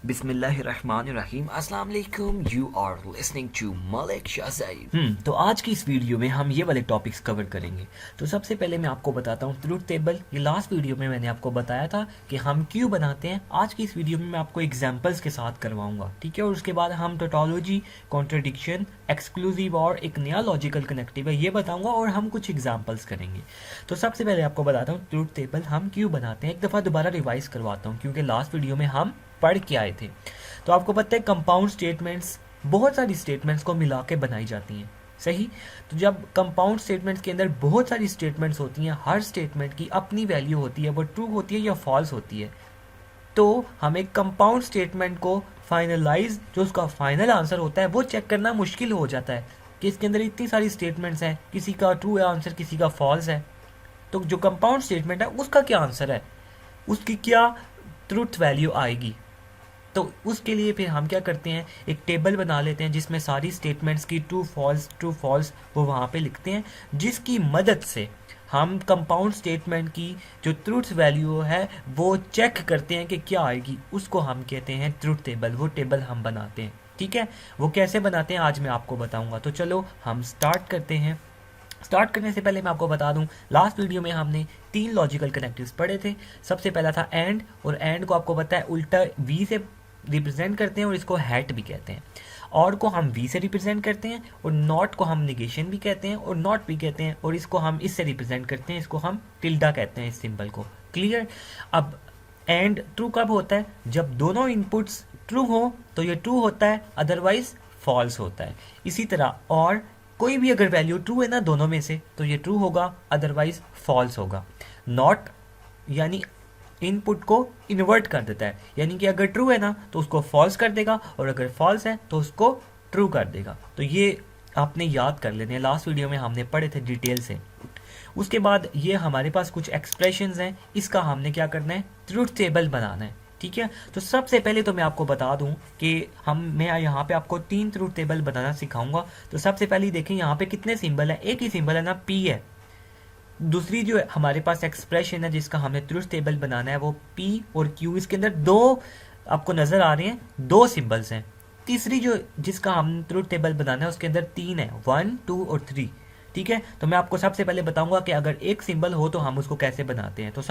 बिस्मिल्लाहिर्रहमानिर्रहीम। अस्सलाम वालेकुम। You are listening to Malik Shahzaib. तो आज की इस वीडियो में हम ये वाले टॉपिक्स कवर करेंगे। तो सबसे पहले मैं आपको बताता हूँ ट्रूथ टेबल। ये लास्ट वीडियो में मैंने आपको बताया था कि हम क्यों बनाते हैं। आज की इस वीडियो में मैं आपको एग्जांपल्स के साथ करवाऊंगा, ठीक है। और उसके बाद हम टोटोलॉजी, कॉन्ट्रडिक्शन, एक्सक्लूसिव और एक नया लॉजिकल कनेक्टिव है ये बताऊंगा, और हम कुछ एग्जाम्पल्स करेंगे। तो सबसे पहले आपको बताता हूँ ट्रूथ टेबल हम क्यों बनाते हैं। एक दफ़ा दोबारा रिवाइज करवाता हूँ क्योंकि लास्ट वीडियो में हम पढ़ के आए थे। तो आपको पता है कंपाउंड स्टेटमेंट्स बहुत सारी स्टेटमेंट्स को मिला के बनाई जाती हैं, सही। तो जब कंपाउंड स्टेटमेंट्स के अंदर बहुत सारी स्टेटमेंट्स होती हैं, हर स्टेटमेंट की अपनी वैल्यू होती है, वो ट्रू होती है या फॉल्स होती है। तो हमें कंपाउंड स्टेटमेंट को फाइनलाइज, जो उसका फाइनल आंसर होता है, वो चेक करना मुश्किल हो जाता है कि इसके अंदर इतनी सारी स्टेटमेंट्स हैं, किसी का ट्रू है आंसर, किसी का फॉल्स है। तो जो कंपाउंड स्टेटमेंट है उसका क्या आंसर है, उसकी क्या ट्रूथ वैल्यू आएगी। तो उसके लिए फिर हम क्या करते हैं, एक टेबल बना लेते हैं जिसमें सारी स्टेटमेंट्स की ट्रू फॉल्स वो वहाँ पे लिखते हैं, जिसकी मदद से हम कंपाउंड स्टेटमेंट की जो ट्रूथ वैल्यू है वो चेक करते हैं कि क्या आएगी। उसको हम कहते हैं ट्रूथ टेबल। वो टेबल हम बनाते हैं, ठीक है। वो कैसे बनाते हैं आज मैं आपको बताऊंगा। तो चलो हम स्टार्ट करते हैं। स्टार्ट करने से पहले मैं आपको बता दूं, लास्ट वीडियो में हमने 3 लॉजिकल कनेक्टिव्स पढ़े थे। सबसे पहला था एंड, और एंड को आपको पता है उल्टा वी से रिप्रेजेंट करते हैं और इसको हैट भी कहते हैं। और को हम वी से रिप्रेजेंट करते हैं, और नॉट को हम निगेशन भी कहते हैं और नॉट भी कहते हैं, और इसको हम इससे रिप्रेजेंट करते हैं, इसको हम टिल्डा कहते हैं, इस सिंबल को। क्लियर। अब एंड ट्रू कब होता है, जब दोनों इनपुट्स ट्रू हो तो ये ट्रू होता है, अदरवाइज फॉल्स होता है। इसी तरह और कोई भी अगर वैल्यू ट्रू है ना दोनों में से तो ये ट्रू होगा, अदरवाइज फॉल्स होगा। नॉट यानी इनपुट को इन्वर्ट कर देता है, यानी कि अगर ट्रू है ना तो उसको फॉल्स कर देगा, और अगर फॉल्स है तो उसको ट्रू कर देगा। तो ये आपने याद कर लेने हैं, लास्ट वीडियो में हमने पढ़े थे डिटेल से। उसके बाद ये हमारे पास कुछ एक्सप्रेशंस हैं, इसका हमने क्या करना है, ट्रूथ टेबल बनाना है, ठीक है। तो सबसे पहले तो मैं आपको बता दूं कि मैं यहाँ पे आपको 3 ट्रूथ टेबल बनाना सिखाऊंगा। तो सबसे पहले देखें यहाँ पे कितने सिंबल है, एक ही सिंबल है ना, पी है। दूसरी जो हमारे पास एक्सप्रेशन है जिसका हमें ट्रूथ टेबल बनाना है वो पी और क्यू, इसके अंदर 2 आपको नजर आ रहे हैं, 2 सिंबल्स हैं। तीसरी जो जिसका हम ट्रूथ टेबल बनाना है उसके अंदर 3 है, 1, 2 और 3, ठीक है। तो मैं आपको सबसे पहले बताऊंगा कि अगर एक सिंबल हो तो हम उसको कैसे बनाते हैं। तो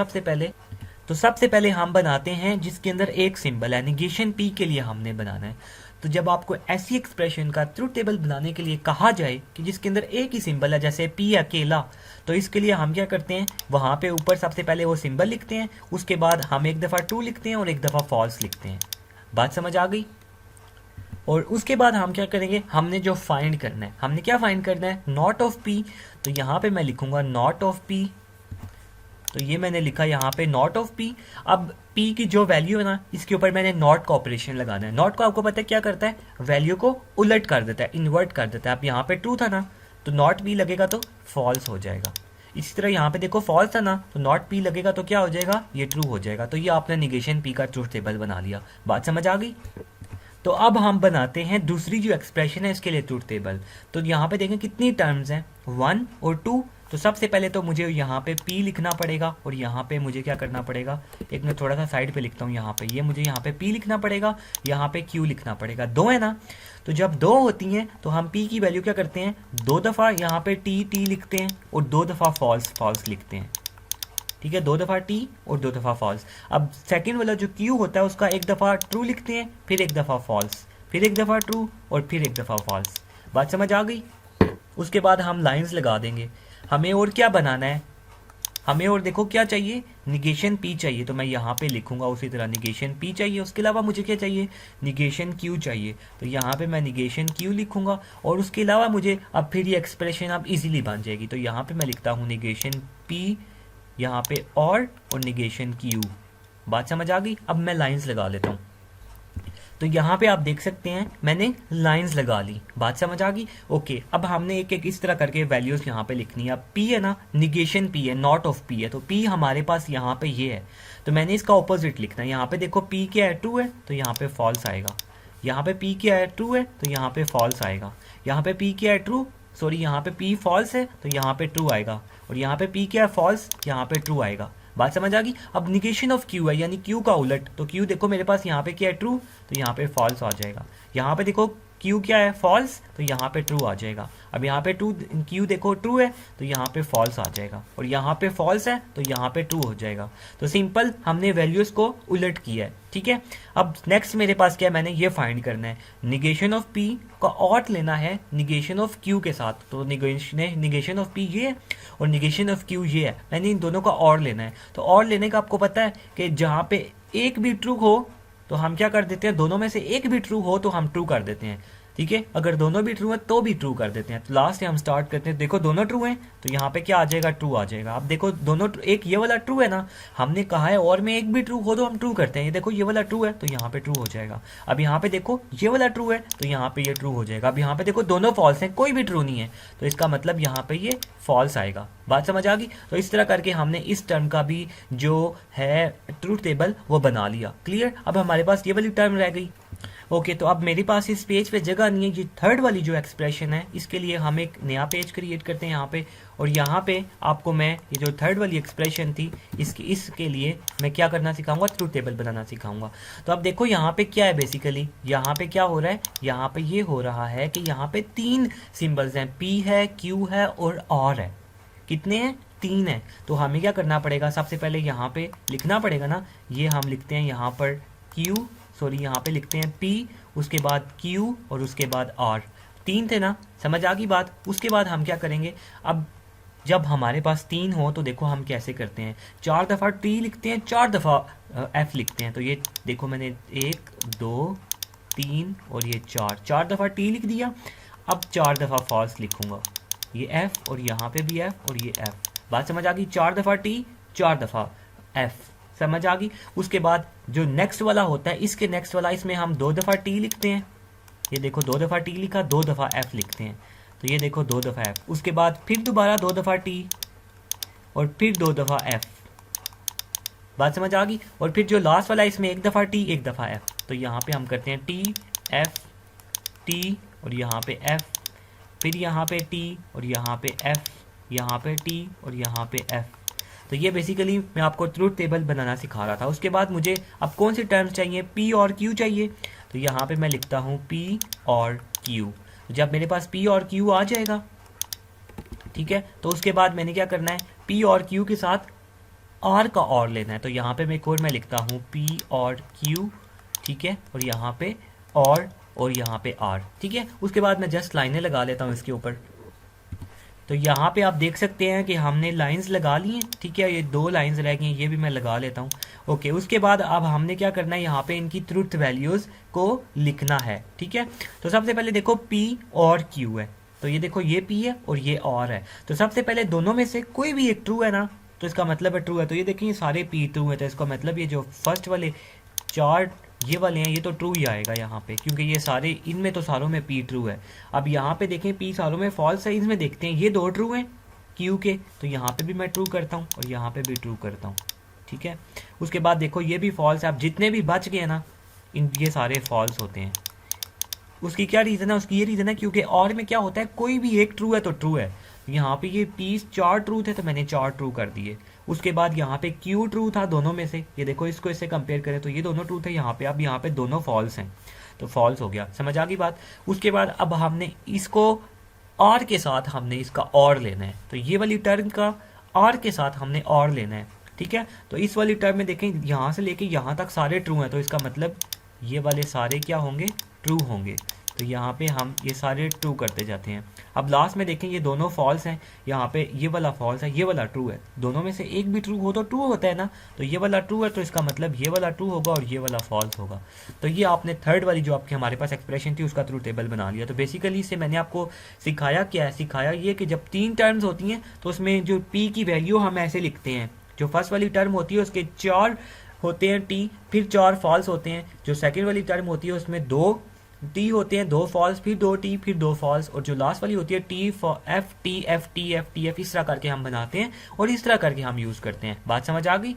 सबसे पहले हम बनाते हैं जिसके अंदर एक सिंबल है, निगेशन पी के लिए हमने बनाना है। तो जब आपको ऐसी एक्सप्रेशन का ट्रूथ टेबल बनाने के लिए कहा जाए कि जिसके अंदर एक ही सिंबल है, जैसे पी अकेला, तो इसके लिए हम क्या करते हैं, वहां पे ऊपर सबसे पहले वो सिंबल लिखते हैं, उसके बाद हम एक दफ़ा ट्रू लिखते हैं और एक दफ़ा फॉल्स लिखते हैं। बात समझ आ गई। और उसके बाद हम क्या करेंगे, हमने जो फाइंड करना है, हमने क्या फाइंड करना है, नॉट ऑफ पी। तो यहाँ पे मैं लिखूंगा नॉट ऑफ पी। तो ये मैंने लिखा यहाँ पे नॉट ऑफ पी। अब पी की जो वैल्यू है ना, इसके ऊपर मैंने नॉट का ऑपरेशन लगाना है। नॉट को आपको पता है क्या करता है, वैल्यू को उलट कर देता है, इन्वर्ट कर देता है। अब यहाँ पे ट्रू था ना तो नॉट पी लगेगा तो फॉल्स हो जाएगा। इसी तरह यहाँ पे देखो फॉल्स था ना तो नॉट पी लगेगा तो क्या हो जाएगा, ये ट्रू हो जाएगा। तो ये आपने निगेशन पी का ट्रूथ टेबल बना लिया। बात समझ आ गई। तो अब हम बनाते हैं दूसरी जो एक्सप्रेशन है इसके लिए ट्रूथ टेबल। तो यहाँ पे देखें कितनी टर्म्स हैं, 1 और 2। तो सबसे पहले तो मुझे यहाँ पे P लिखना पड़ेगा, और यहाँ पे मुझे क्या करना पड़ेगा, एक मैं थोड़ा सा साइड पे लिखता हूँ, यहाँ पे ये मुझे यहाँ पे P लिखना पड़ेगा, यहाँ पे Q लिखना पड़ेगा। 2 है ना, तो जब 2 होती हैं तो हम P की वैल्यू क्या करते हैं, 2 दफ़ा यहाँ पे T लिखते हैं और 2 दफ़ा फॉल्स लिखते हैं, ठीक है। 2 दफ़ा T और 2 दफ़ा फॉल्स। अब सेकेंड वाला जो Q होता है उसका एक दफ़ा ट्रू लिखते हैं, फिर एक दफ़ा फॉल्स, फिर एक दफ़ा ट्रू और फिर एक दफ़ा फॉल्स। बात समझ आ गई। उसके बाद हम लाइंस लगा देंगे। हमें और क्या बनाना है, हमें और देखो क्या चाहिए, निगेशन पी चाहिए। तो मैं यहाँ पे लिखूंगा उसी तरह निगेशन पी चाहिए। उसके अलावा मुझे क्या चाहिए, निगेशन क्यू चाहिए। तो यहाँ पे मैं निगेशन क्यू लिखूंगा, और उसके अलावा मुझे अब फिर ये एक्सप्रेशन अब इजीली बन जाएगी। तो यहाँ पे मैं लिखता हूँ निगेशन पी यहाँ पे और निगेशन क्यू। बात समझ आ गई। अब मैं लाइंस लगा लेता हूँ। तो यहाँ पे आप देख सकते हैं मैंने लाइंस लगा ली। बात समझ आ गई। ओके, अब हमने एक एक इस तरह करके वैल्यूज यहाँ पे लिखनी है। अब पी है ना, निगेशन पी है, नॉट ऑफ पी है, तो पी हमारे पास यहाँ पे ये है, तो मैंने इसका ऑपोजिट लिखना है। यहाँ पे देखो पी क्या है, ट्रू है, तो यहाँ पे फॉल्स आएगा। यहाँ पे पी क्या है, ट्रू है, तो यहाँ पे फॉल्स आएगा। यहाँ पे पी क्या है, ट्रू, सॉरी यहाँ पे पी फॉल्स है तो यहाँ पे ट्रू आएगा। और यहाँ पे पी क्या है, फॉल्स, यहाँ पे ट्रू आएगा। बात समझ आ गई। अब निगेशन ऑफ क्यू है यानी क्यू का उलट, तो क्यू देखो मेरे पास यहाँ पे क्या है, ट्रू, तो यहाँ पे फॉल्स आ जाएगा। यहाँ पे देखो क्यू क्या है, फॉल्स, तो यहाँ पे ट्रू आ जाएगा। अब यहाँ पे क्यू देखो ट्रू है तो यहाँ पे फॉल्स आ जाएगा, और यहाँ पे फॉल्स है तो यहाँ पे ट्रू हो जाएगा। तो सिंपल हमने वैल्यूज को उलट किया है, ठीक है। अब नेक्स्ट मेरे पास क्या है, मैंने ये फाइंड करना है निगेशन ऑफ पी का और लेना है निगेशन ऑफ क्यू के साथ। तो निगेशन ऑफ पी ये है और निगेशन ऑफ क्यू ये है, मैंने इन दोनों का और लेना है। तो और लेने का आपको पता है कि जहाँ पे एक भी ट्रू हो तो हम क्या कर देते हैं, दोनों में से एक भी ट्रू हो तो हम ट्रू कर देते हैं, ठीक है। अगर दोनों भी ट्रू है तो भी ट्रू कर देते हैं। तो लास्ट से हम स्टार्ट करते हैं, देखो दोनों ट्रू हैं तो यहाँ पे क्या आ जाएगा, ट्रू आ जाएगा। अब देखो दोनों एक ये वाला ट्रू है ना, हमने कहा है और में एक भी ट्रू हो तो हम ट्रू करते हैं। ये देखो ये वाला ट्रू है तो यहाँ पे ट्रू हो जाएगा। अब यहाँ पे देखो ये वाला ट्रू है तो यहाँ पे ये ट्रू हो जाएगा। अब यहाँ पे देखो दोनों फॉल्स हैं, कोई भी ट्रू नहीं है, तो इसका मतलब यहाँ पे ये फॉल्स आएगा। बात समझ आ गई। तो इस तरह करके हमने इस टर्म का भी जो है ट्रूथ टेबल वो बना लिया। क्लियर। अब हमारे पास ये वाली टर्म रह गई। ओके, तो अब मेरे पास इस पेज पे जगह नहीं है। ये थर्ड वाली जो एक्सप्रेशन है इसके लिए हम एक नया पेज क्रिएट करते हैं यहाँ पे, और यहाँ पे आपको मैं ये जो थर्ड वाली एक्सप्रेशन थी इसके लिए मैं क्या करना सिखाऊंगा, ट्रूथ टेबल बनाना सिखाऊंगा। तो अब देखो यहाँ पे क्या है, बेसिकली यहाँ पे क्या हो रहा है, यहाँ पे ये हो रहा है कि यहाँ पे तीन सिंबल्स हैं, पी है, क्यू है और है। कितने हैं, तीन है। तो हमें क्या करना पड़ेगा, सबसे पहले यहाँ पे लिखना पड़ेगा ना, ये हम लिखते हैं यहाँ पर क्यू, सॉरी यहाँ पे लिखते हैं P, उसके बाद Q और उसके बाद R। तीन थे ना, समझ आ गई बात। उसके बाद हम क्या करेंगे, अब जब हमारे पास तीन हो तो देखो हम कैसे करते हैं, 4 दफ़ा T लिखते हैं, 4 दफ़ा F लिखते हैं। तो ये देखो मैंने 1 2 3 और ये 4 दफ़ा T लिख दिया। अब 4 दफ़ा फॉल्स लिखूंगा, ये F और यहाँ पे भी F और ये F। बात समझ आ गई, 4 दफ़ा T 4 दफ़ा F, समझ आ गई। उसके बाद जो नेक्स्ट वाला होता है, इसके नेक्स्ट वाला, इसमें हम 2 दफ़ा T लिखते हैं। ये देखो 2 दफ़ा T लिखा, 2 दफ़ा F लिखते हैं, तो ये देखो 2 दफ़ा F। उसके बाद फिर दोबारा 2 दफ़ा T और फिर 2 दफ़ा F। बात समझ आ गई। और फिर जो लास्ट वाला इसमें 1 दफ़ा T 1 दफ़ा F। तो यहाँ पे हम करते हैं T F T और यहाँ पे F, फिर यहाँ पे T और यहाँ पे F, यहाँ पे T और यहाँ पे F। तो ये बेसिकली मैं आपको ट्रूथ टेबल बनाना सिखा रहा था। उसके बाद मुझे अब कौन सी टर्म्स चाहिए, P और Q चाहिए। तो यहाँ पे मैं लिखता हूँ P और Q। तो जब मेरे पास P और Q आ जाएगा, ठीक है, तो उसके बाद मैंने क्या करना है, P और Q के साथ R का और लेना है। तो यहाँ पे मैं लिखता हूँ P और Q, ठीक है, और यहाँ पे और यहाँ पे R, ठीक है। उसके बाद मैं जस्ट लाइनें लगा लेता हूँ इसके ऊपर। तो यहाँ पे आप देख सकते हैं कि हमने लाइंस लगा ली हैं, ठीक है। ये 2 लाइंस रह गई हैं, ये भी मैं लगा लेता हूँ। ओके, उसके बाद अब हमने क्या करना है, यहाँ पे इनकी ट्रूथ वैल्यूज़ को लिखना है, ठीक है। तो सबसे पहले देखो P और Q है, तो ये देखो ये P है और ये R है। तो सबसे पहले दोनों में से कोई भी एक ट्रू है ना, तो इसका मतलब है ट्रू है। तो ये देखिए सारे P ट्रू है, तो इसका मतलब ये जो फर्स्ट वाले 4 ये वाले हैं ये तो ट्रू ही आएगा यहाँ पे, क्योंकि ये सारे, इनमें तो सारों में P ट्रू है। अब यहाँ पे देखें P सारों में फॉल्स है, इसमें देखते हैं ये 2 ट्रू हैं Q के, तो यहाँ पे भी मैं ट्रू करता हूँ और यहाँ पे भी ट्रू करता हूँ, ठीक है। उसके बाद देखो ये भी फॉल्स है। अब जितने भी बच गए ना, ये सारे फॉल्स होते हैं। उसकी क्या रीज़न है, उसकी ये रीज़न है क्योंकि और में क्या होता है, कोई भी एक ट्रू है तो ट्रू है। यहाँ पे ये P 4 ट्रू थे तो मैंने 4 ट्रू कर दिए। उसके बाद यहाँ पे Q ट्रू था दोनों में से, ये देखो इसको इससे कंपेयर करें तो ये दोनों ट्रू थे यहाँ पे, अब यहाँ पे दोनों फॉल्स हैं तो फॉल्स हो गया, समझ आ गई बात। उसके बाद अब हमने इसको R के साथ हमने इसका और लेना है, तो ये वाली टर्म का R के साथ हमने और लेना है, ठीक है। तो इस वाली टर्म में देखें यहाँ से लेके यहाँ तक सारे ट्रू हैं, तो इसका मतलब ये वाले सारे क्या होंगे, ट्रू होंगे। तो यहाँ पे हम ये सारे ट्रू करते जाते हैं। अब लास्ट में देखें ये दोनों फॉल्स हैं, यहाँ पे ये वाला फॉल्स है, ये वाला ट्रू है। दोनों में से एक भी ट्रू हो तो ट्रू होता है ना, तो ये वाला ट्रू है तो इसका मतलब ये वाला ट्रू होगा और ये वाला फॉल्स होगा। तो ये आपने थर्ड वाली जो आपके हमारे पास एक्सप्रेशन थी उसका ट्रू टेबल बना लिया। तो बेसिकली इससे मैंने आपको सिखाया क्या है, सिखाया ये कि जब 3 टर्म्स होती हैं तो उसमें जो P की वैल्यू हम ऐसे लिखते हैं, जो फर्स्ट वाली टर्म होती है उसके 4 होते हैं T, फिर 4 फॉल्स होते हैं। जो सेकेंड वाली टर्म होती है उसमें 2 T होते हैं, 2 फॉल्स, फिर 2 T, फिर 2 फॉल्स, और जो लास्ट वाली होती है T F T F T F T F, इस तरह करके हम बनाते हैं और इस तरह करके हम यूज़ करते हैं। बात समझ आ गई।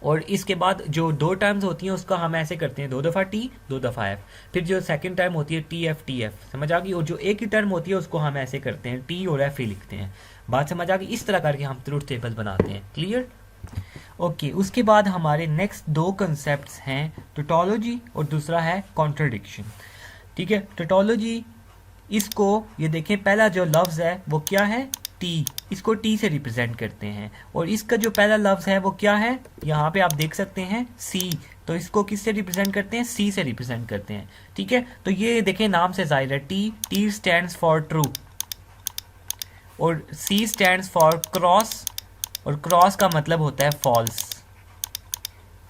और इसके बाद जो 2 टर्म्स होती हैं उसका हम ऐसे करते हैं, 2 दफ़ा T 2 दफ़ा F, फिर जो सेकंड टर्म होती है T F T F, समझ आ गई। और जो एक ही टर्म होती है उसको हम ऐसे करते हैं T और F ही लिखते हैं। बात समझ आ गई। इस तरह करके हम ट्रूथ टेबल बनाते हैं। क्लियर। ओके, उसके बाद हमारे नेक्स्ट दो कंसेप्ट्स हैं, टोटोलॉजी और दूसरा है कॉन्ट्रडिक्शन। ठीक है, टोटोलॉजी, इसको ये देखें, पहला जो लफ्ज़ है वो क्या है, टी, इसको टी से रिप्रेजेंट करते हैं, और इसका जो पहला लफ्ज़ है वो क्या है, यहाँ पे आप देख सकते हैं सी, तो इसको किससे रिप्रेजेंट करते हैं, सी से रिप्रेजेंट करते हैं। ठीक है, तो ये देखें नाम से जाहिर है, टी स्टैंड्स फॉर ट्रू, और सी स्टैंड्स फॉर क्रॉस, और क्रॉस का मतलब होता है फॉल्स।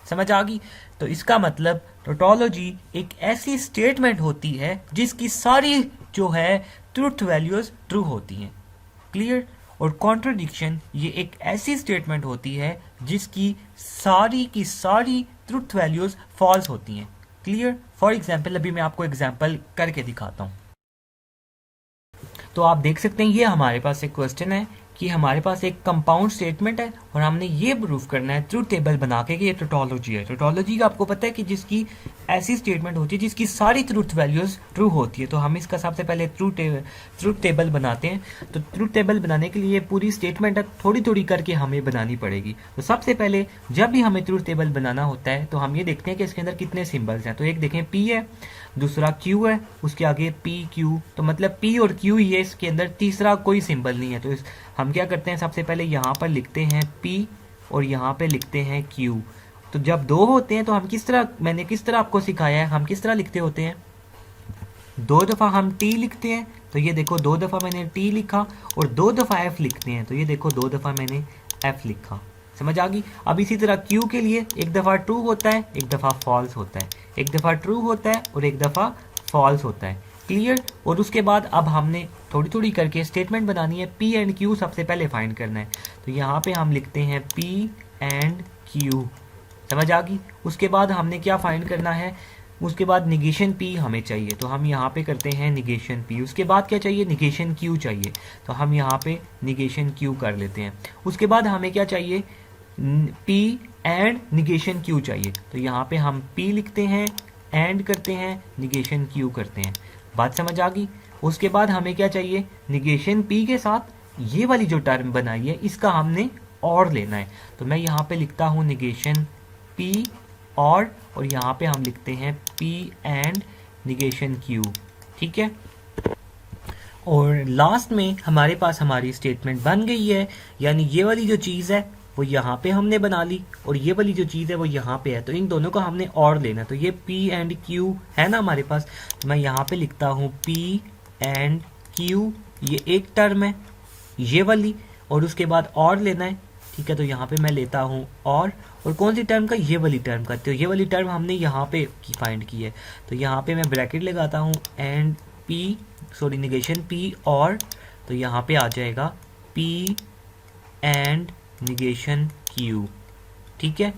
समझ आ गई? तो इसका मतलब टोटोलॉजी एक ऐसी स्टेटमेंट होती है जिसकी सारी जो है ट्रूथ वैल्यूज ट्रू होती हैं। क्लियर? और कॉन्ट्रडिक्शन ये एक ऐसी स्टेटमेंट होती है जिसकी सारी की सारी ट्रूथ वैल्यूज फॉल्स होती हैं। क्लियर? फॉर एग्जाम्पल, अभी मैं आपको एग्जाम्पल करके दिखाता हूँ। तो आप देख सकते हैं ये हमारे पास एक क्वेश्चन है कि हमारे पास एक कंपाउंड स्टेटमेंट है और हमने ये प्रूफ करना है ट्रूथ टेबल बना के कि ये टोटोलॉजी है। टोटोलॉजी का आपको पता है कि जिसकी ऐसी स्टेटमेंट होती है जिसकी सारी ट्रूथ वैल्यूज ट्रू होती है। तो हम इसका सबसे पहले ट्रूथ टेबल बनाते हैं। तो ट्रूथ टेबल बनाने के लिए पूरी स्टेटमेंट थोड़ी थोड़ी करके हमें बनानी पड़ेगी। तो सबसे पहले जब भी हमें ट्रूथ टेबल बनाना होता है तो हम ये देखते हैं कि इसके अंदर कितने सिंबल्स हैं। तो एक देखें पी है, दूसरा क्यू है, उसके आगे पी क्यू, तो मतलब पी और क्यू ही है, इसके अंदर तीसरा कोई सिंबल नहीं है। तो हम क्या करते हैं, सबसे पहले यहाँ पर लिखते हैं पी और यहाँ पे लिखते हैं क्यू। तो जब दो होते हैं तो हम किस तरह, मैंने किस तरह आपको सिखाया है, हम किस तरह लिखते होते हैं, दो दफ़ा हम टी लिखते हैं। तो ये देखो दो दफ़ा मैंने टी लिखा, और दो दफ़ा एफ लिखते हैं। तो ये देखो दो दफ़ा मैंने एफ लिखा। समझ आ गई? अब इसी तरह क्यू के लिए एक दफ़ा ट्रू होता है, एक दफ़ा फॉल्स होता है, एक दफ़ा ट्रू होता है और एक दफ़ा फॉल्स होता है। क्लियर? और उसके बाद अब हमने थोड़ी थोड़ी करके स्टेटमेंट बनानी है। पी एंड क्यू सबसे पहले फाइंड करना है। तो यहाँ पे हम लिखते हैं पी एंड क्यू। समझ आ गई? उसके बाद हमने क्या फाइंड करना है, उसके बाद निगेशन पी हमें चाहिए। तो हम यहाँ पे करते हैं निगेशन पी। उसके बाद क्या चाहिए, निगेशन क्यू चाहिए। तो हम यहाँ पे निगेशन क्यू कर लेते हैं। उसके बाद हमें क्या चाहिए, पी एंड निगेशन क्यू चाहिए। तो यहाँ पे हम पी लिखते हैं, एंड करते हैं, निगेशन क्यू करते हैं। बात समझ आ गई? उसके बाद हमें क्या चाहिए, निगेशन पी के साथ ये वाली जो टर्म बनाई है इसका हमने और लेना है। तो मैं यहाँ पे लिखता हूँ निगेशन पी और यहाँ पे हम लिखते हैं पी एंड निगेशन क्यू। ठीक है? और लास्ट में हमारे पास हमारी स्टेटमेंट बन गई है, यानी ये वाली जो चीज़ है वो यहाँ पे हमने बना ली और ये वाली जो चीज़ है वो यहाँ पे है। तो इन दोनों का हमने और लेना। तो ये P एंड Q है ना हमारे पास, तो मैं यहाँ पे लिखता हूँ P एंड Q, ये एक टर्म है ये वाली, और उसके बाद और लेना है। ठीक है, तो यहाँ पे मैं लेता हूँ और कौन सी टर्म का, ये वाली टर्म का। तो ये वाली टर्म हमने यहाँ पे फाइंड की है। तो यहाँ पे मैं ब्रैकेट लगाता हूँ एंड निगेशन P और, तो यहाँ पे आ जाएगा P एंड निगेशन क्यू। ठीक है?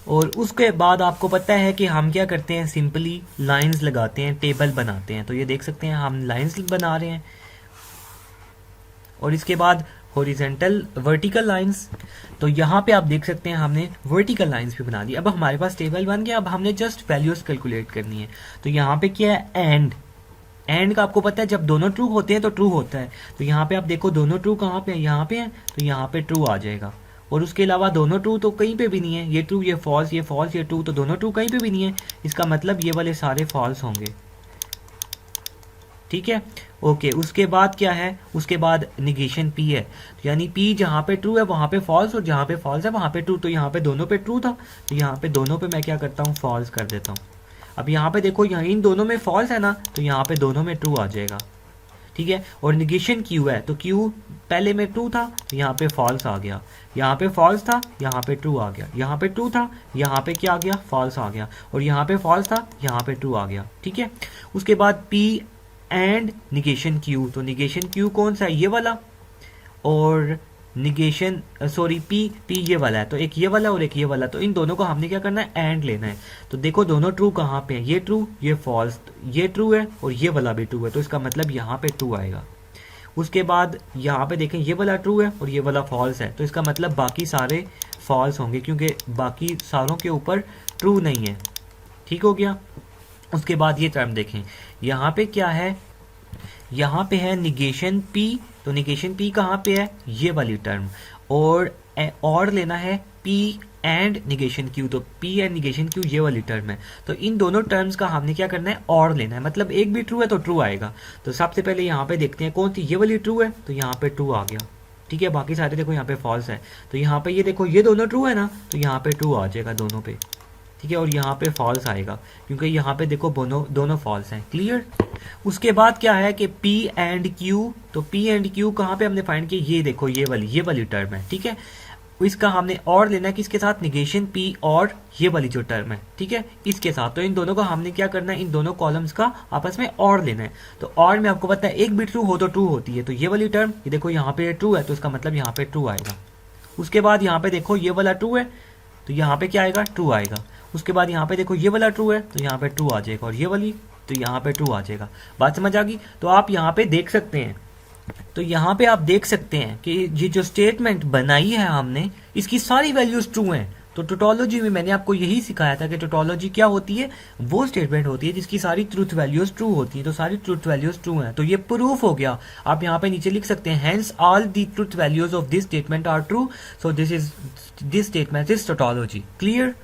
और उसके बाद आपको पता है कि हम क्या करते हैं, सिंपली लाइंस लगाते हैं, टेबल बनाते हैं। तो ये देख सकते हैं हम लाइंस बना रहे हैं, और इसके बाद हॉरिजॉन्टल वर्टिकल लाइंस। तो यहाँ पे आप देख सकते हैं हमने वर्टिकल लाइंस भी बना दी। अब हमारे पास टेबल बन गया। अब हमने जस्ट वैल्यूज कैलकुलेट करनी है। तो यहाँ पे क्या है, एंड का आपको पता है जब दोनों ट्रू होते हैं तो ट्रू होता है। तो यहाँ पे आप देखो दोनों ट्रू कहाँ पे है, यहाँ पे है, तो यहाँ पे ट्रू आ जाएगा। और उसके अलावा दोनों ट्रू तो कहीं पे भी नहीं है, ये ट्रू ये फॉल्स, ये फॉल्स ये ट्रू, तो दोनों ट्रू कहीं पे भी नहीं है। इसका मतलब ये वाले सारे फॉल्स होंगे। ठीक है? ओके, उसके बाद क्या है, उसके बाद निगेशन पी है, तो यानी पी जहाँ पे ट्रू है वहाँ पे फॉल्स, और जहाँ पे फॉल्स है वहाँ पे ट्रू। तो यहाँ पे दोनों पे ट्रू था, तो यहाँ पे दोनों पे मैं क्या करता हूँ, फॉल्स कर देता हूँ। अब यहाँ पे देखो, यहाँ इन दोनों में फॉल्स है ना, तो यहाँ पे दोनों में ट्रू आ जाएगा। ठीक है? और निगेशन क्यू है, तो क्यू पहले में ट्रू था, तो यहाँ पे फॉल्स आ गया, यहाँ पे फॉल्स था, यहाँ पे ट्रू आ गया, यहाँ पे ट्रू था, यहाँ पे क्या आ गया, फॉल्स आ गया, और यहाँ पे फॉल्स था, यहाँ पे ट्रू आ गया। ठीक है? उसके बाद पी एंड निगेशन क्यू। तो निगेशन क्यू कौन सा है, ये वाला, और निगेशन पी ये वाला है, तो एक ये वाला और एक ये वाला। तो इन दोनों को हमने क्या करना है, एंड लेना है। तो देखो दोनों ट्रू कहाँ पे है, ये ट्रू ये फॉल्स, ये ट्रू है और ये वाला भी ट्रू है, तो इसका मतलब यहाँ पे ट्रू आएगा। उसके बाद यहाँ पे देखें ये वाला ट्रू है और ये वाला फॉल्स है, तो इसका मतलब बाकी सारे फॉल्स होंगे क्योंकि बाकी सारों के ऊपर ट्रू नहीं है। ठीक हो गया? उसके बाद ये टर्म देखें, यहाँ पे क्या है, यहाँ पे है निगेशन पी। तो निगेशन पी कहाँ पे है, ये वाली टर्म, और लेना है P एंड निगेशन Q। तो P एंड निगेशन Q ये वाली टर्म है, तो इन दोनों टर्म्स का हमने क्या करना है, और लेना है, मतलब एक भी ट्रू है तो ट्रू आएगा। तो सबसे पहले यहाँ पे देखते हैं कौन सी ये वाली ट्रू है, तो यहाँ पे ट्रू आ गया, ठीक है। बाकी सारे देखो यहाँ पे फॉल्स है, तो यहाँ पे ये देखो ये दोनों ट्रू है ना, तो यहाँ पे ट्रू आ जाएगा दोनों पे, ठीक है। और यहाँ पे फॉल्स आएगा क्योंकि यहाँ पे देखो दोनों फॉल्स हैं, क्लियर। उसके बाद क्या है कि P एंड Q, तो P एंड Q कहाँ पे हमने फाइंड किया, ये देखो ये वाली टर्म है, ठीक है। इसका हमने और लेना है किसके साथ, निगेशन P और ये वाली जो टर्म है, ठीक है, इसके साथ। तो इन दोनों का हमने क्या करना है, इन दोनों कॉलम्स का आपस में और लेना है। तो और में आपको पता है एक भी ट्रू हो तो ट्रू होती है, तो ये वाली टर्म ये देखो यहाँ पे ट्रू है, तो इसका मतलब यहाँ पे ट्रू आएगा। उसके बाद यहाँ पे देखो ये वाला ट्रू है, तो यहाँ पे क्या आएगा, ट्रू आएगा। उसके बाद यहाँ पे देखो ये वाला ट्रू है, तो यहाँ पे ट्रू आ जाएगा, और ये वाली तो यहाँ पे ट्रू आ जाएगा। बात समझ आ गई। तो आप यहाँ पे देख सकते हैं, तो यहाँ पे आप देख सकते हैं कि ये जो स्टेटमेंट बनाई है हमने, इसकी सारी वैल्यूज ट्रू हैं। तो टोटोलॉजी में मैंने आपको यही सिखाया था कि टोटोलॉजी क्या होती है, वो स्टेटमेंट होती है जिसकी सारी ट्रूथ वैल्यूज ट्रू होती हैं। तो सारी ट्रूथ वैल्यूज ट्रू हैं, तो ये प्रूफ हो गया। आप यहाँ पे नीचे लिख सकते हैं, hence all the truth values of this statement are true, so this statement is tautology, clear.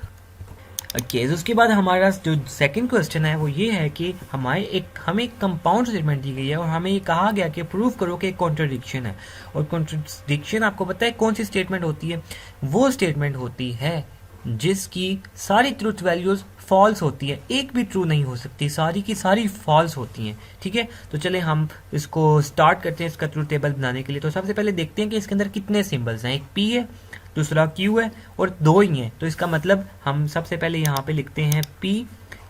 Okay, उसके बाद हमारा जो सेकंड क्वेश्चन है वो ये है कि हमें एक कंपाउंड स्टेटमेंट दी गई है और हमें ये कहा गया कि प्रूव करो कि एक कॉन्ट्रडिक्शन है। और कॉन्ट्रडिक्शन आपको पता है कौन सी स्टेटमेंट होती है, वो स्टेटमेंट होती है जिसकी सारी ट्रूथ वैल्यूज फॉल्स होती है, एक भी ट्रू नहीं हो सकती, सारी की सारी फॉल्स होती हैं, ठीक है। तो चले हम इसको स्टार्ट करते हैं इसका ट्रूथ टेबल बनाने के लिए। तो सबसे पहले देखते हैं कि इसके अंदर कितने सिंबल्स हैं, एक P है, दूसरा Q है और दो ही हैं। तो इसका मतलब हम सबसे पहले यहाँ पे लिखते हैं P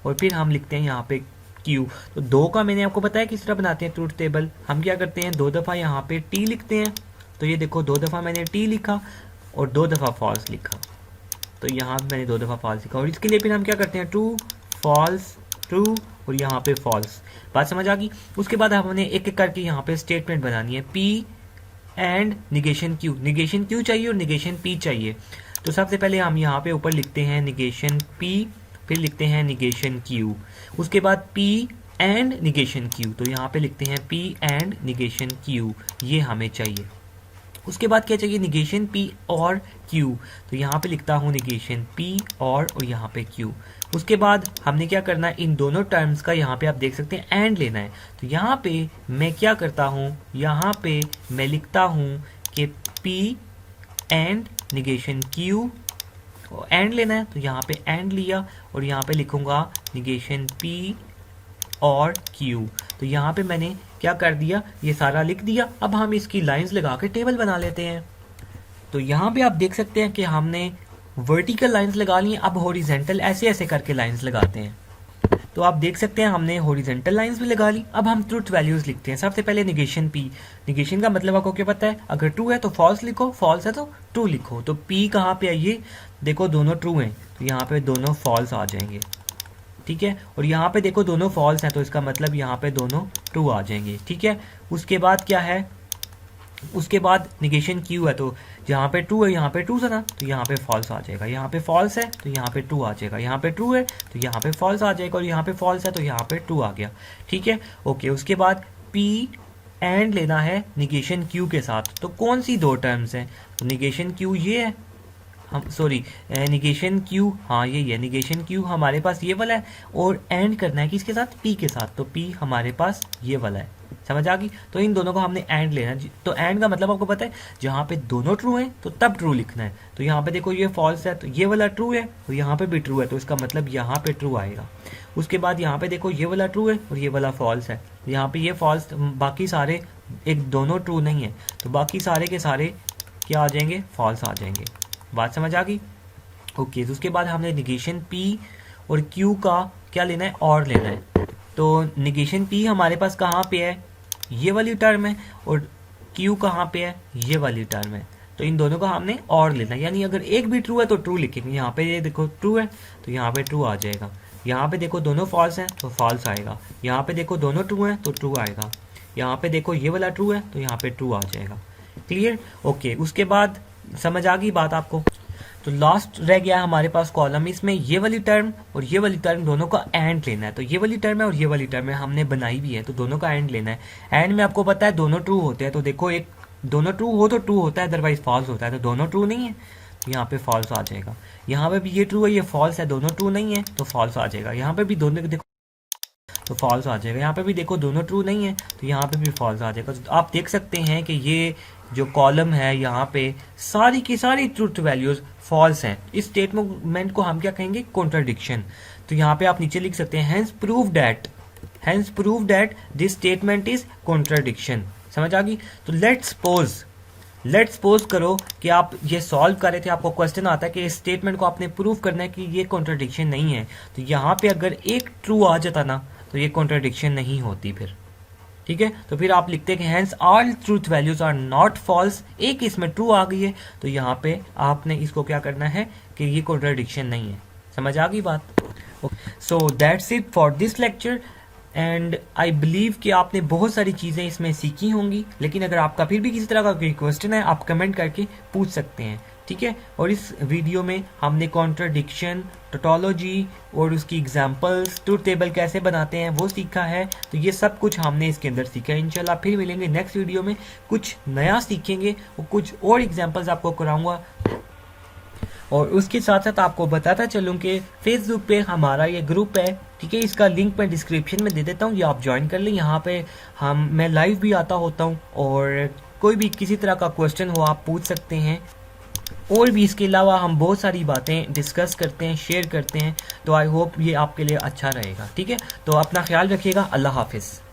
और फिर हम लिखते हैं यहाँ पे Q। तो दो का मैंने आपको बताया किस तरह बनाते हैं ट्रूथ टेबल। हम क्या करते हैं, दो दफ़ा यहाँ पे T लिखते हैं। तो ये देखो दो दफ़ा मैंने T लिखा और दो दफ़ा फॉल्स लिखा, तो यहाँ मैंने दो दफ़ा फॉल्स लिखा। और इसके लिए फिर हम क्या करते हैं, ट्रू फॉल्स ट्रू और यहाँ पे फॉल्स। बात समझ आ गई। उसके बाद हमने एक एक करके यहाँ पे स्टेटमेंट बनानी है, P एंड निगेशन Q चाहिए और निगेशन P चाहिए। तो सबसे पहले हम यहाँ पे ऊपर लिखते हैं निगेशन P, फिर लिखते हैं निगेशन Q। उसके बाद P एंड निगेशन Q, तो यहाँ पे लिखते हैं P एंड निगेशन Q, ये हमें चाहिए। उसके बाद क्या चाहिए, निगेशन P और Q, तो यहाँ पे लिखता हूँ निगेशन P और यहाँ पे Q। उसके बाद हमने क्या करना है, इन दोनों टर्म्स का यहाँ पे आप देख सकते हैं एंड लेना है। तो यहाँ पे मैं क्या करता हूँ, यहाँ पे मैं लिखता हूँ कि P and negation Q, and लेना है, तो यहाँ पे एंड लिया और यहाँ पे लिखूंगा निगेशन P और Q। तो यहाँ पे मैंने क्या कर दिया, ये सारा लिख दिया। अब हम इसकी लाइंस लगा के टेबल बना लेते हैं। तो यहाँ पे आप देख सकते हैं कि हमने वर्टिकल लाइंस लगा ली हैं। अब हॉरिजॉन्टल ऐसे ऐसे करके लाइंस लगाते हैं। तो आप देख सकते हैं हमने हॉरिजॉन्टल लाइंस भी लगा ली। अब हम ट्रूथ वैल्यूज लिखते हैं। सबसे पहले निगेशन P, निगेशन का मतलब आपको क्या पता है, अगर ट्रू है तो फॉल्स लिखो, फॉल्स है तो ट्रू लिखो। तो P कहाँ पे आइए, देखो दोनों ट्रू हैं तो यहाँ पे दोनों फॉल्स आ जाएंगे, ठीक है। और यहाँ पे देखो दोनों फॉल्स हैं तो इसका मतलब यहाँ पे दोनों ट्रू आ जाएंगे, ठीक है। उसके बाद क्या है, उसके बाद निगेशन Q है, तो यहाँ पे ट्रू है यहाँ पे ट्रू था ना, तो यहाँ पे फॉल्स आ जाएगा। यहाँ पे फॉल्स है तो यहाँ पे ट्रू आ जाएगा, यहाँ पे ट्रू है तो यहाँ पे फॉल्स आ जाएगा, और यहाँ पे फॉल्स है तो यहाँ पे ट्रू आ गया, ठीक है। ओके, उसके बाद P एंड लेना है निगेशन Q के साथ। तो कौन सी दो टर्म्स हैं, तो निगेशन Q ये है, हम सॉरी निगेशन Q, हाँ यही है निगेशन Q हमारे पास ये वाला है, और एंड करना है किसके साथ, P के साथ। तो P हमारे पास ये वाला है, समझ आ गई। तो इन दोनों को हमने एंड लेना है। तो एंड का मतलब आपको पता है, जहाँ पे दोनों ट्रू हैं तो तब ट्रू लिखना है। तो यहाँ पे देखो ये फॉल्स है तो ये वाला ट्रू है, तो यहाँ पे भी ट्रू है, तो इसका मतलब यहाँ पे ट्रू आएगा। उसके बाद यहाँ पे देखो ये वाला ट्रू है और ये वाला फॉल्स है, यहाँ पे ये फॉल्स, बाकी सारे एक दोनों ट्रू नहीं है, तो बाकी सारे के सारे क्या आ जाएंगे, फॉल्स आ जाएंगे। बात समझ आ गई। ओके, तो उसके बाद हमने निगेशन P और Q का क्या लेना है, और लेना है। तो निगेशन P हमारे पास कहाँ पे है, ये वाली टर्म है, और Q कहाँ पे है, ये वाली टर्म है। तो इन दोनों का हमने और लेना है, यानी अगर एक भी ट्रू है तो ट्रू लिखेंगे। यहाँ पे ये देखो ट्रू है तो यहाँ पे ट्रू आ जाएगा। यहाँ पे देखो दोनों फॉल्स हैं तो फॉल्स आएगा। यहाँ पे देखो दोनों ट्रू हैं तो ट्रू आएगा। यहाँ पे देखो ये वाला ट्रू है तो यहाँ पे ट्रू आ जाएगा। क्लियर। ओके, उसके बाद समझ आ गई बात आपको। तो लास्ट रह गया हमारे पास कॉलम, इसमें ये वाली टर्म और ये वाली टर्म दोनों का एंड लेना है। तो ये वाली टर्म है और ये वाली टर्म है, हमने बनाई भी है, तो दोनों का एंड लेना है। एंड में आपको पता है दोनों ट्रू होते हैं, तो देखो एक दोनों ट्रू हो तो ट्रू होता है, अदरवाइज फॉल्स होता है। तो दोनों ट्रू नहीं है तो यहाँ पे फॉल्स आ जाएगा। यहाँ पे भी ये ट्रू है ये फॉल्स है, दोनों ट्रू नहीं है तो फॉल्स आ जाएगा। यहाँ पे भी दोनों देखो तो फॉल्स आ जाएगा। यहाँ पे भी देखो दोनों ट्रू नहीं है तो यहाँ पे भी फॉल्स आ जाएगा। तो आप देख सकते हैं कि ये जो कॉलम है यहाँ पे सारी की सारी ट्रूथ वैल्यूज फॉल्स हैं। इस स्टेटमेंट को हम क्या कहेंगे, कॉन्ट्राडिक्शन। तो यहाँ पे आप नीचे लिख सकते हैं hence prove that this statement is contradiction। समझ आ गई। तो लेट्स सपोज करो कि आप ये सॉल्व कर रहे थे, आपको क्वेश्चन आता है कि इस स्टेटमेंट को आपने प्रूव करना है कि ये कॉन्ट्राडिक्शन नहीं है। तो यहाँ पे अगर एक ट्रू आ जाता ना तो ये कॉन्ट्राडिक्शन नहीं होती फिर, ठीक है। तो फिर आप लिखते हैं कि hence all truth values are not false, एक इसमें ट्रू आ गई है तो यहाँ पे आपने इसको क्या करना है कि ये कॉन्ट्राडिक्शन नहीं है। समझ आ गई बात। So that's it for this lecture and I believe कि आपने बहुत सारी चीज़ें इसमें सीखी होंगी। लेकिन अगर आपका फिर भी किसी तरह का कोई क्वेश्चन है आप कमेंट करके पूछ सकते हैं, ठीक है। और इस वीडियो में हमने कॉन्ट्राडिक्शन, टोटोलॉजी और उसकी एग्जांपल्स, ट्रूथ टेबल कैसे बनाते हैं वो सीखा है। तो ये सब कुछ हमने इसके अंदर सीखा है। इंशाल्लाह फिर मिलेंगे नेक्स्ट वीडियो में, कुछ नया सीखेंगे और कुछ और एग्जांपल्स आपको कराऊंगा। और उसके साथ साथ आपको बताता चलूँ कि फेसबुक पे हमारा ये ग्रुप है, ठीक है। इसका लिंक मैं डिस्क्रिप्शन में दे देता हूँ, ये आप ज्वाइन कर लें। यहाँ पे मैं लाइव भी आता होता हूँ और कोई भी किसी तरह का क्वेश्चन हो आप पूछ सकते हैं। और भी इसके अलावा हम बहुत सारी बातें डिस्कस करते हैं, शेयर करते हैं। तो आई होप ये आपके लिए अच्छा रहेगा, ठीक है। तो अपना ख्याल रखिएगा। अल्लाह हाफिज़।